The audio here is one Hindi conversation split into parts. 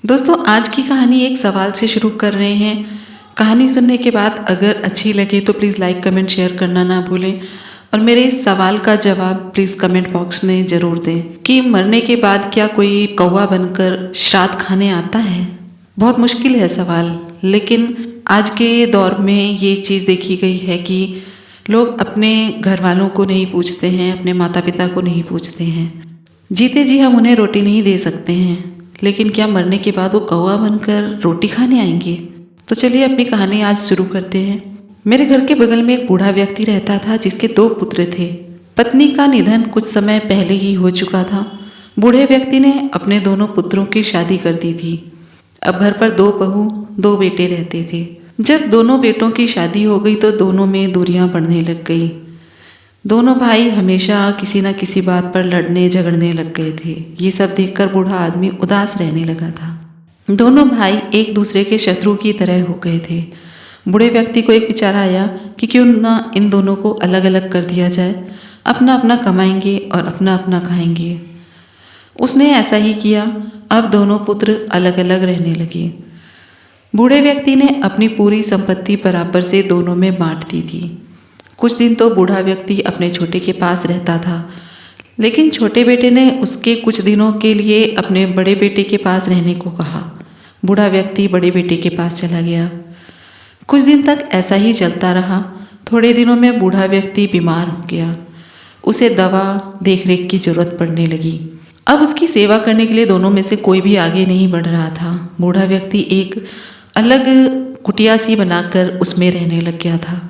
दोस्तों, आज की कहानी एक सवाल से शुरू कर रहे हैं। कहानी सुनने के बाद अगर अच्छी लगे तो प्लीज़ लाइक कमेंट शेयर करना ना भूलें और मेरे इस सवाल का जवाब प्लीज़ कमेंट बॉक्स में ज़रूर दें कि मरने के बाद क्या कोई कौवा बनकर श्राद्ध खाने आता है। बहुत मुश्किल है सवाल, लेकिन आज के दौर में ये चीज़ देखी गई है कि लोग अपने घर वालों को नहीं पूछते हैं, अपने माता पिता को नहीं पूछते हैं। जीते जी हम उन्हें रोटी नहीं दे सकते हैं, लेकिन क्या मरने के बाद वो कौवा बनकर रोटी खाने आएंगे? तो चलिए अपनी कहानी आज शुरू करते हैं। मेरे घर के बगल में एक बूढ़ा व्यक्ति रहता था जिसके 2 पुत्र थे। पत्नी का निधन कुछ समय पहले ही हो चुका था। बूढ़े व्यक्ति ने अपने दोनों पुत्रों की शादी कर दी थी। अब घर पर 2 बहू 2 बेटे रहते थे। जब दोनों बेटों की शादी हो गई तो दोनों में दूरियां बढ़ने लग गई। दोनों भाई हमेशा किसी न किसी बात पर लड़ने झगड़ने लग गए थे। ये सब देखकर बूढ़ा आदमी उदास रहने लगा था। दोनों भाई एक दूसरे के शत्रु की तरह हो गए थे। बूढ़े व्यक्ति को एक विचार आया कि क्यों ना इन दोनों को अलग अलग कर दिया जाए, अपना अपना कमाएंगे और अपना अपना खाएंगे। उसने ऐसा ही किया। अब दोनों पुत्र अलग अलग रहने लगे। बूढ़े व्यक्ति ने अपनी पूरी संपत्ति बराबर से दोनों में बांट दी थी। कुछ दिन तो बूढ़ा व्यक्ति अपने छोटे के पास रहता था, लेकिन छोटे बेटे ने उसके कुछ दिनों के लिए अपने बड़े बेटे के पास रहने को कहा। बूढ़ा व्यक्ति बड़े बेटे के पास चला गया। कुछ दिन तक ऐसा ही चलता रहा। थोड़े दिनों में बूढ़ा व्यक्ति बीमार हो गया। उसे दवा देखरेख की जरूरत पड़ने लगी। अब उसकी सेवा करने के लिए दोनों में से कोई भी आगे नहीं बढ़ रहा था। बूढ़ा व्यक्ति एक अलग कुटिया सी बनाकर उसमें रहने लग गया था।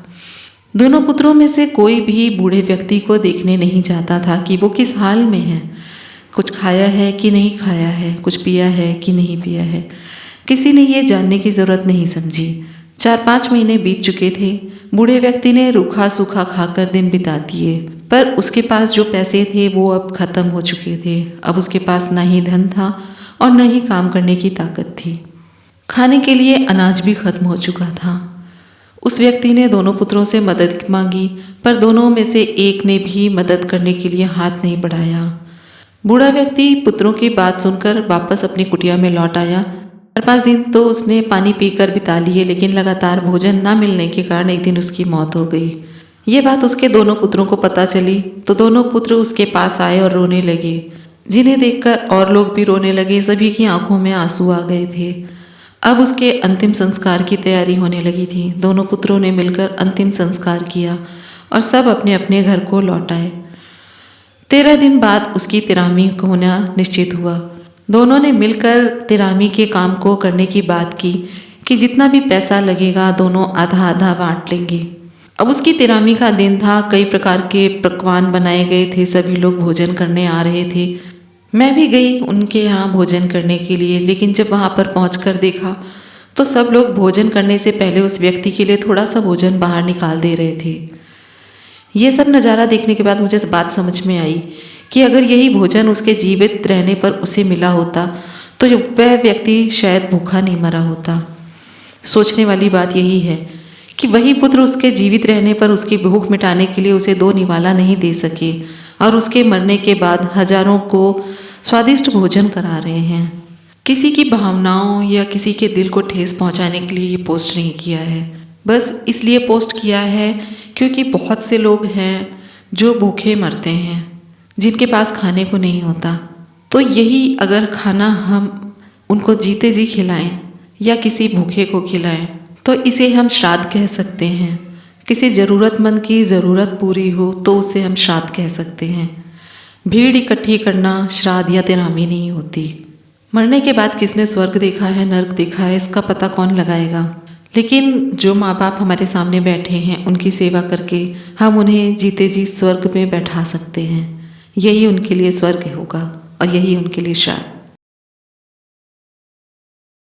दोनों पुत्रों में से कोई भी बूढ़े व्यक्ति को देखने नहीं चाहता था कि वो किस हाल में है, कुछ खाया है कि नहीं खाया है, कुछ पिया है कि नहीं पिया है। किसी ने ये जानने की ज़रूरत नहीं समझी। 4-5 महीने बीत चुके थे। बूढ़े व्यक्ति ने रूखा सूखा खाकर दिन बिता दिए, पर उसके पास जो पैसे थे वो अब ख़त्म हो चुके थे। अब उसके पास ना ही धन था और न ही काम करने की ताकत थी। खाने के लिए अनाज भी खत्म हो चुका था। उस व्यक्ति ने दोनों पुत्रों से मदद मांगी, पर दोनों में से एक ने भी मदद करने के लिए हाथ नहीं बढ़ाया। बूढ़ा व्यक्ति पुत्रों की बात सुनकर वापस अपनी कुटिया में लौट आया। 4-5 दिन तो उसने पानी पीकर बिता लिए, लेकिन लगातार भोजन न मिलने के कारण एक दिन उसकी मौत हो गई। ये बात उसके दोनों पुत्रों को पता चली तो दोनों पुत्र उसके पास आए और रोने लगे, जिन्हें देखकर और लोग भी रोने लगे। सभी की आंखों में आंसू आ गए थे। अब उसके अंतिम संस्कार की तैयारी होने लगी थी। दोनों पुत्रों ने मिलकर अंतिम संस्कार किया और सब अपने अपने घर को लौट आए। 13 दिन बाद उसकी तिरामी होना निश्चित हुआ। दोनों ने मिलकर तिरामी के काम को करने की बात की कि जितना भी पैसा लगेगा दोनों आधा आधा बांट लेंगे। अब उसकी तिरामी का दिन था। कई प्रकार के पकवान बनाए गए थे। सभी लोग भोजन करने आ रहे थे। मैं भी गई उनके यहाँ भोजन करने के लिए, लेकिन जब वहाँ पर पहुँचकर देखा तो सब लोग भोजन करने से पहले उस व्यक्ति के लिए थोड़ा सा भोजन बाहर निकाल दे रहे थे। ये सब नज़ारा देखने के बाद मुझे इस बात समझ में आई कि अगर यही भोजन उसके जीवित रहने पर उसे मिला होता तो वह व्यक्ति शायद भूखा नहीं मरा होता। सोचने वाली बात यही है कि वही पुत्र उसके जीवित रहने पर उसकी भूख मिटाने के लिए उसे 2 निवाला नहीं दे सके और उसके मरने के बाद हजारों को स्वादिष्ट भोजन करा रहे हैं। किसी की भावनाओं या किसी के दिल को ठेस पहुंचाने के लिए ये पोस्ट नहीं किया है, बस इसलिए पोस्ट किया है क्योंकि बहुत से लोग हैं जो भूखे मरते हैं, जिनके पास खाने को नहीं होता। तो यही अगर खाना हम उनको जीते जी खिलाएं या किसी भूखे को खिलाएं तो इसे हम श्राद्ध कह सकते हैं। किसी ज़रूरतमंद की ज़रूरत पूरी हो तो उसे हम श्राद्ध कह सकते हैं। भीड़ इकट्ठी करना श्राद्ध या तिरामी नहीं होती। मरने के बाद किसने स्वर्ग देखा है, नर्क देखा है, इसका पता कौन लगाएगा। लेकिन जो माँ बाप हमारे सामने बैठे हैं उनकी सेवा करके हम उन्हें जीते जी स्वर्ग में बैठा सकते हैं। यही उनके लिए स्वर्ग होगा और यही उनके लिए श्राद्ध।